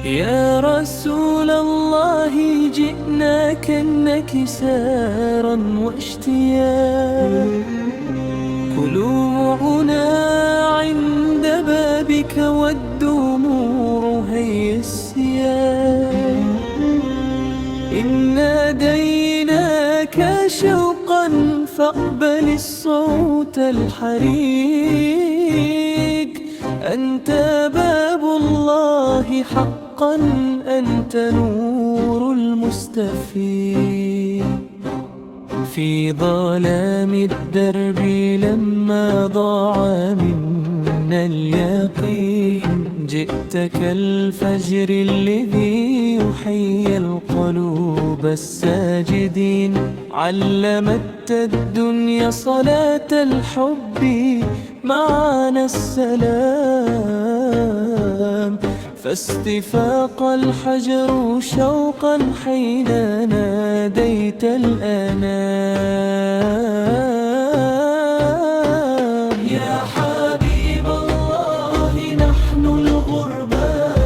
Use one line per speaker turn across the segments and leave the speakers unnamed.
يا رسول الله جئناك انكسارا واشتياقا، قلوبنا عند بابك والدموع هي السياق. إن ناديناك شوقا فاقبل الصوت الحريق. أنت باب الله حقا، أنت نور المستفيد. في ظلام الدرب لما ضاع منا اليقين، جئت كالفجر الذي يحيي القلوب الساجدين. علمت الدنيا صلاة الحب معنا السلام، فاستفاق الحجر شوقا حين ناديت الأنام. يا حبيب الله نحن الغرباء،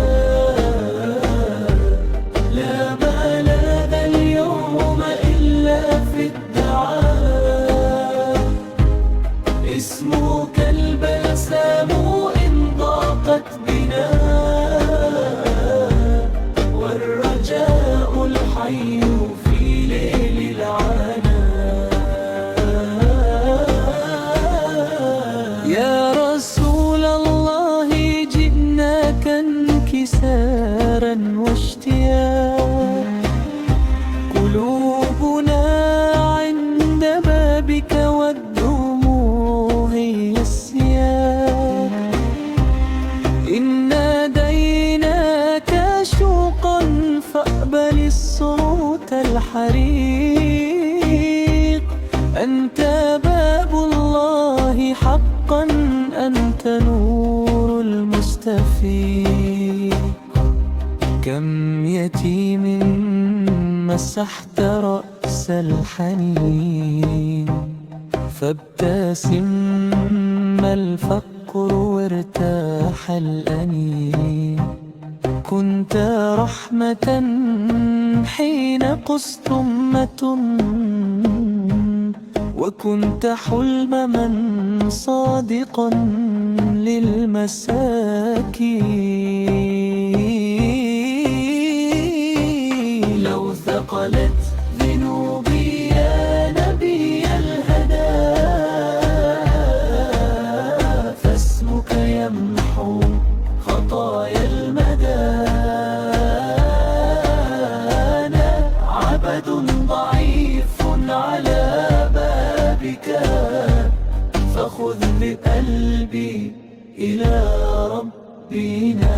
لا ملاذ اليوم إلا في الدعاء. اسمك البلسم إن ضاقت بنا، والرجاء الحي في ليل العناء. يا رسول الله جئناك انكسارا واشتياقا، قلوبنا عند بابك والدموع هي السياق. إن ناديناك شوقا فاقبل الصوت الحريق. أنت باب الله حقا، أنت نور المستفيد. كم يتيم مسحت رأس الحنين، فابتسم الفقر وارتاح الأنين. كنت رحمة حين قست أمة، وكنت حلم من صادقا للمساكين. لو ثقلت ذنوبي يا نبي الهدى، فاسمك يمحو خطايا المدى. أنا عبد ضعيف على بابك، فخذ بقلبي إلى ربنا.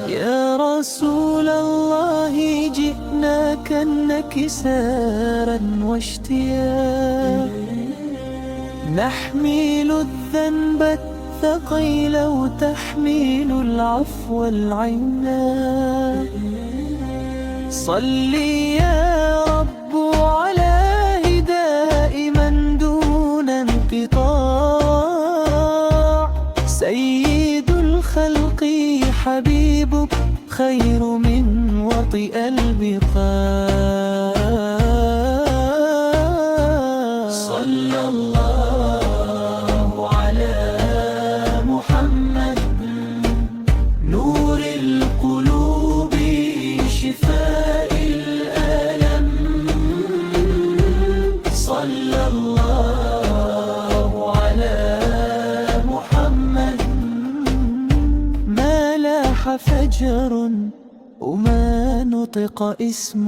يا رسول الله جئناك انكسارا واشتياقا، نحمل الذنب الثقيل وتحميل العفو العناء. صلي يا رب على دائما دون انقطاع. سيد الخلق حبيبك خير من وطئ البقاع. صلى الله على محمد نور القلوب شفاء الألم. صلى الله على محمد ما لاح فجر وما نطق اسم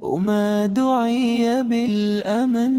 وما دعي بالأمن.